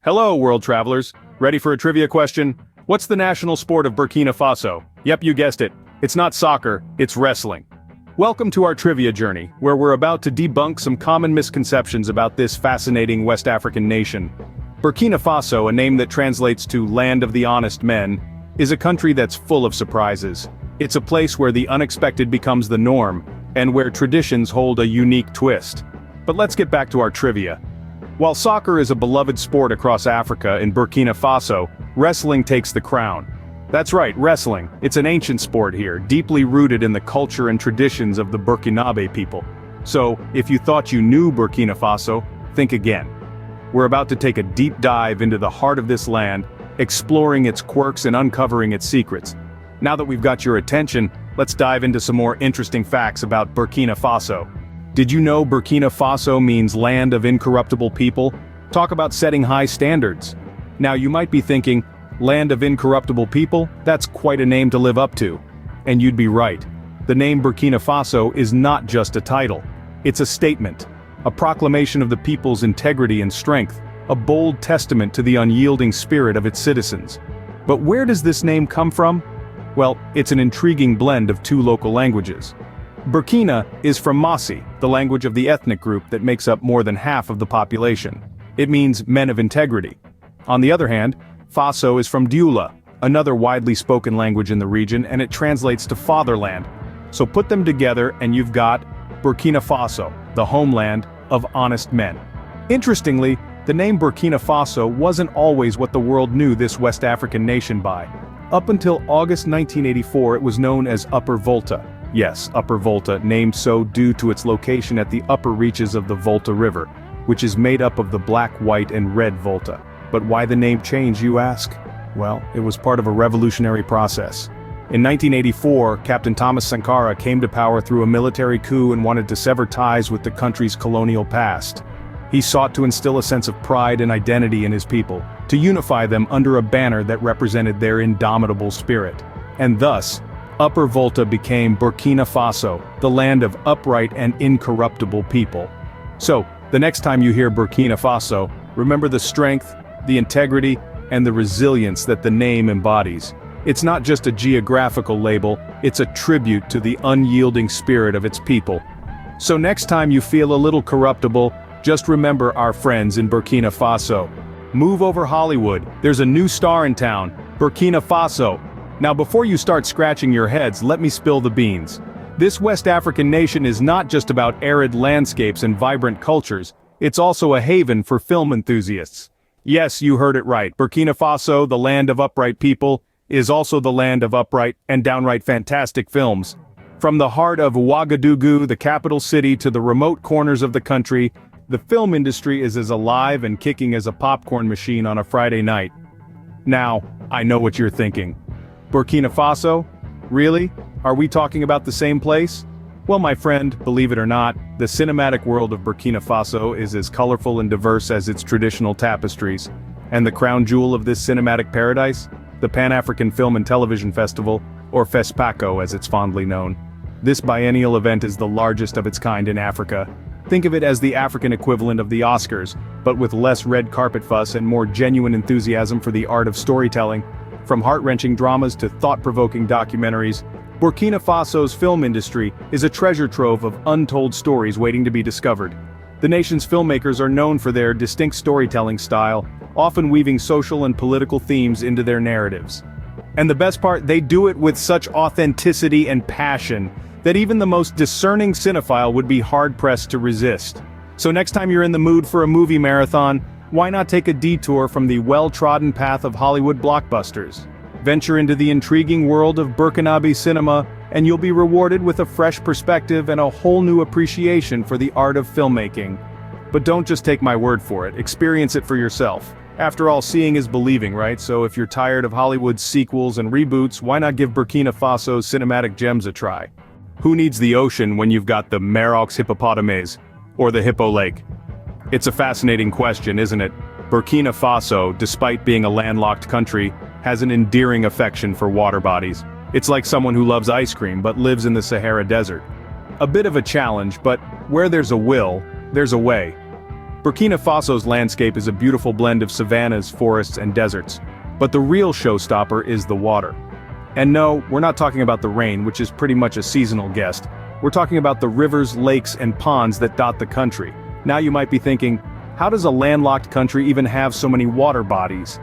Hello, world travelers. Ready for a trivia question? What's the national sport of Burkina Faso? Yep, you guessed it. It's not soccer, it's wrestling. Welcome to our trivia journey, where we're about to debunk some common misconceptions about this fascinating West African nation. Burkina Faso, a name that translates to Land of the Honest Men, is a country that's full of surprises. It's a place where the unexpected becomes the norm, and where traditions hold a unique twist. But let's get back to our trivia. While soccer is a beloved sport across Africa, in Burkina Faso, wrestling takes the crown. That's right, wrestling. It's an ancient sport here, deeply rooted in the culture and traditions of the Burkinabe people. So, if you thought you knew Burkina Faso, think again. We're about to take a deep dive into the heart of this land, exploring its quirks and uncovering its secrets. Now that we've got your attention, let's dive into some more interesting facts about Burkina Faso. Did you know Burkina Faso means land of incorruptible people? Talk about setting high standards. Now you might be thinking, land of incorruptible people? That's quite a name to live up to. And you'd be right. The name Burkina Faso is not just a title. It's a statement. A proclamation of the people's integrity and strength. A bold testament to the unyielding spirit of its citizens. But where does this name come from? Well, it's an intriguing blend of two local languages. Burkina is from Masi, the language of the ethnic group that makes up more than half of the population. It means men of integrity. On the other hand, Faso is from Dioula, another widely spoken language in the region, and it translates to fatherland. So put them together and you've got Burkina Faso, the homeland of honest men. Interestingly, the name Burkina Faso wasn't always what the world knew this West African nation by. Up until August 1984, it was known as Upper Volta. Yes, Upper Volta, named so due to its location at the upper reaches of the Volta River, which is made up of the black, white, and red Volta. But why the name change, you ask? Well, it was part of a revolutionary process. In 1984, Captain Thomas Sankara came to power through a military coup and wanted to sever ties with the country's colonial past. He sought to instill a sense of pride and identity in his people, to unify them under a banner that represented their indomitable spirit. And thus, Upper Volta became Burkina Faso, the land of upright and incorruptible people. So, the next time you hear Burkina Faso, remember the strength, the integrity, and the resilience that the name embodies. It's not just a geographical label, it's a tribute to the unyielding spirit of its people. So next time you feel a little corruptible, just remember our friends in Burkina Faso. Move over Hollywood, there's a new star in town, Burkina Faso. Now before you start scratching your heads, let me spill the beans. This West African nation is not just about arid landscapes and vibrant cultures, it's also a haven for film enthusiasts. Yes, you heard it right, Burkina Faso, the land of upright people, is also the land of upright and downright fantastic films. From the heart of Ouagadougou, the capital city, to the remote corners of the country, the film industry is as alive and kicking as a popcorn machine on a Friday night. Now, I know what you're thinking. Burkina Faso? Really? Are we talking about the same place? Well, my friend, believe it or not, the cinematic world of Burkina Faso is as colorful and diverse as its traditional tapestries. And the crown jewel of this cinematic paradise? The Pan-African Film and Television Festival, or FESPACO as it's fondly known. This biennial event is the largest of its kind in Africa. Think of it as the African equivalent of the Oscars, but with less red carpet fuss and more genuine enthusiasm for the art of storytelling. From heart-wrenching dramas to thought-provoking documentaries, Burkina Faso's film industry is a treasure trove of untold stories waiting to be discovered. The nation's filmmakers are known for their distinct storytelling style, often weaving social and political themes into their narratives. And the best part, they do it with such authenticity and passion that even the most discerning cinephile would be hard-pressed to resist. So next time you're in the mood for a movie marathon, why not take a detour from the well-trodden path of Hollywood blockbusters? Venture into the intriguing world of Burkinabe cinema, and you'll be rewarded with a fresh perspective and a whole new appreciation for the art of filmmaking. But don't just take my word for it, experience it for yourself. After all, seeing is believing, right? So if you're tired of Hollywood's sequels and reboots, why not give Burkina Faso's cinematic gems a try? Who needs the ocean when you've got the Merox hippopotames, or the Hippo Lake? It's a fascinating question, isn't it? Burkina Faso, despite being a landlocked country, has an endearing affection for water bodies. It's like someone who loves ice cream but lives in the Sahara Desert. A bit of a challenge, but where there's a will, there's a way. Burkina Faso's landscape is a beautiful blend of savannas, forests, and deserts. But the real showstopper is the water. And no, we're not talking about the rain, which is pretty much a seasonal guest. We're talking about the rivers, lakes, and ponds that dot the country. Now you might be thinking, how does a landlocked country even have so many water bodies?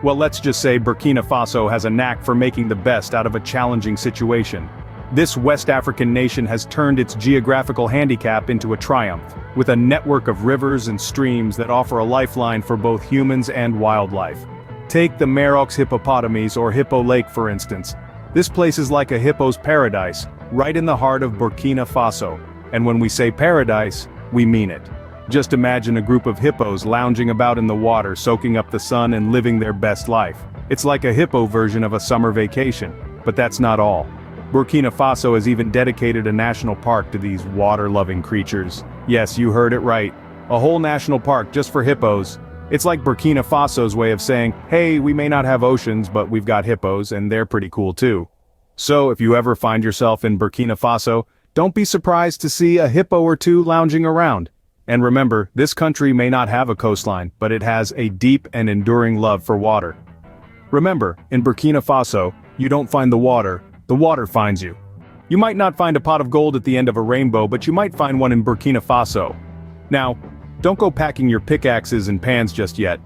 Well, let's just say Burkina Faso has a knack for making the best out of a challenging situation. This West African nation has turned its geographical handicap into a triumph, with a network of rivers and streams that offer a lifeline for both humans and wildlife. Take the Merox hippopotamus or Hippo Lake for instance. This place is like a Hippos Paradise, right in the heart of Burkina Faso. And when we say paradise, we mean it. Just imagine a group of hippos lounging about in the water, soaking up the sun and living their best life. It's like a hippo version of a summer vacation. But that's not all. Burkina Faso has even dedicated a national park to these water-loving creatures. Yes, you heard it right. A whole national park just for hippos. It's like Burkina Faso's way of saying, hey, we may not have oceans, but we've got hippos, and they're pretty cool too. So, if you ever find yourself in Burkina Faso, don't be surprised to see a hippo or two lounging around. And remember, this country may not have a coastline, but it has a deep and enduring love for water. Remember, in Burkina Faso, you don't find the water finds you. You might not find a pot of gold at the end of a rainbow, but you might find one in Burkina Faso. Now, don't go packing your pickaxes and pans just yet.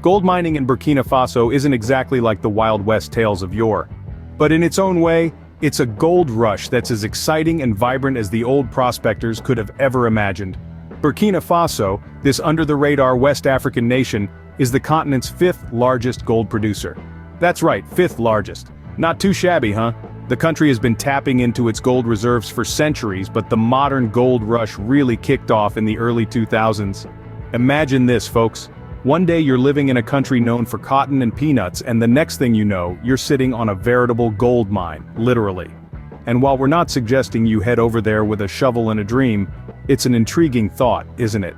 Gold mining in Burkina Faso isn't exactly like the Wild West tales of yore. But in its own way, it's a gold rush that's as exciting and vibrant as the old prospectors could have ever imagined. Burkina Faso, this under-the-radar West African nation, is the continent's 5th largest gold producer. That's right, 5th largest. Not too shabby, huh? The country has been tapping into its gold reserves for centuries, but the modern gold rush really kicked off in the early 2000s. Imagine this, folks. One day you're living in a country known for cotton and peanuts, and the next thing you know, you're sitting on a veritable gold mine, literally. And while we're not suggesting you head over there with a shovel and a dream, it's an intriguing thought, isn't it?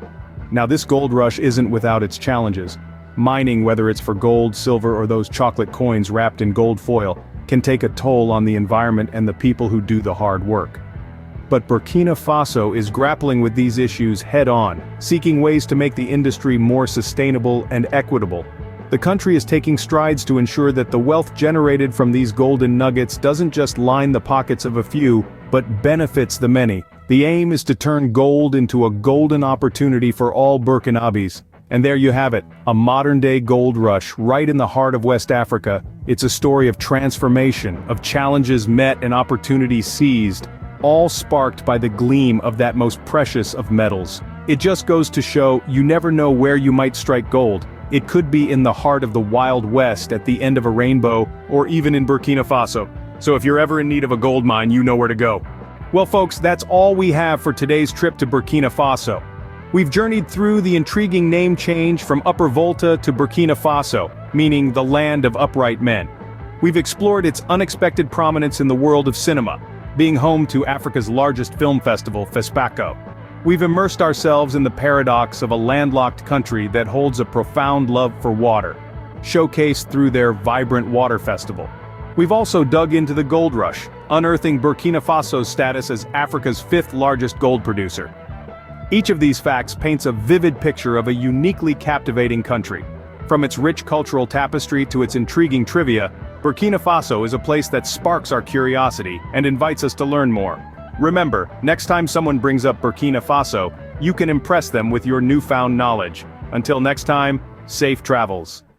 Now this gold rush isn't without its challenges. Mining, whether it's for gold, silver, or those chocolate coins wrapped in gold foil, can take a toll on the environment and the people who do the hard work. But Burkina Faso is grappling with these issues head-on, seeking ways to make the industry more sustainable and equitable. The country is taking strides to ensure that the wealth generated from these golden nuggets doesn't just line the pockets of a few, but benefits the many. The aim is to turn gold into a golden opportunity for all Burkinabés. And there you have it, a modern-day gold rush right in the heart of West Africa. It's a story of transformation, of challenges met and opportunities seized, all sparked by the gleam of that most precious of metals. It just goes to show, you never know where you might strike gold. It could be in the heart of the Wild West at the end of a rainbow, or even in Burkina Faso. So if you're ever in need of a gold mine, you know where to go. Well folks, that's all we have for today's trip to Burkina Faso. We've journeyed through the intriguing name change from Upper Volta to Burkina Faso, meaning the land of upright men. We've explored its unexpected prominence in the world of cinema, being home to Africa's largest film festival, FESPACO. We've immersed ourselves in the paradox of a landlocked country that holds a profound love for water, showcased through their vibrant water festival. We've also dug into the gold rush, unearthing Burkina Faso's status as Africa's 5th largest gold producer. Each of these facts paints a vivid picture of a uniquely captivating country. From its rich cultural tapestry to its intriguing trivia, Burkina Faso is a place that sparks our curiosity and invites us to learn more. Remember, next time someone brings up Burkina Faso, you can impress them with your newfound knowledge. Until next time, safe travels.